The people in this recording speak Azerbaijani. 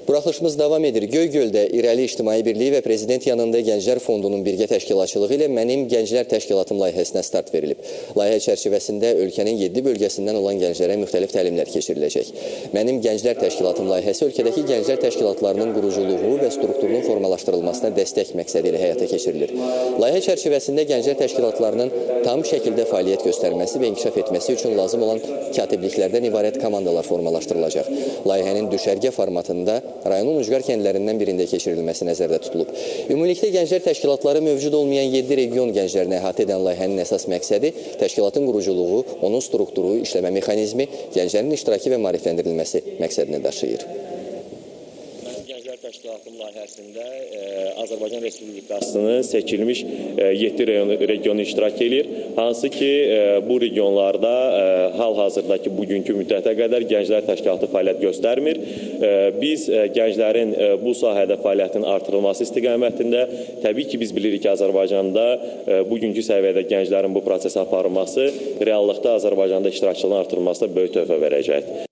Buraxılışımız davam edir. Göygöldə İrəli İctimai Birliyi və Prezident yanında Gənclər Fondunun birgə təşkilatçılığı ilə Mənim Gənclər Təşkilatım layihəsinə start verilib. Layihə çərçivəsində ölkənin 7 bölgəsindən olan gənclərə müxtəlif təlimlər keçiriləcək. Mənim Gənclər Təşkilatım layihəsi ölkədəki gənclər təşkilatlarının quruculuğu və strukturunun formalaşdırılmasına dəstək məqsədi ilə həyata keçirilir. Layihə çərçivəsində gənclər təşkilatlarının tam şəkildə fəaliyyət göstərməsi və inkişaf etməsi üçün lazım olan katibliklərdən ibarət komandalar formalaşdırılacaq. Layihənin düşərgə formatında rayonun ucqar kəndlərindən birində keçirilməsi nəzərdə tutulub. Ümumilikdə gənclər təşkilatları mövcud olmayan 7 region gənclərini əhatə edən layihənin əsas məqsədi təşkilatın quruculuğu, onun strukturu, işləmə mexanizmi, gənclərin iştirakı və maarifləndirilməsi məqsədini daşıyır. Gənclər Təşkilatım layihəsində Azərbaycan Respublikasının seçilmiş 7 regionu iştirak edir. Hansı ki, bu regionlarda hal-hazırdakı bugünkü müddətə qədər Gənclər Təşkilatı fəaliyyət göstərmir. Biz gənclərin bu sahədə fəaliyyətinin artırılması istiqamətində, təbii ki, biz bilirik ki, Azərbaycanda bugünkü səviyyədə gənclərin bu prosesə aparılması reallıqda Azərbaycanda iştirakçılığın artırılmasına böyük töhfə verəcəkdir.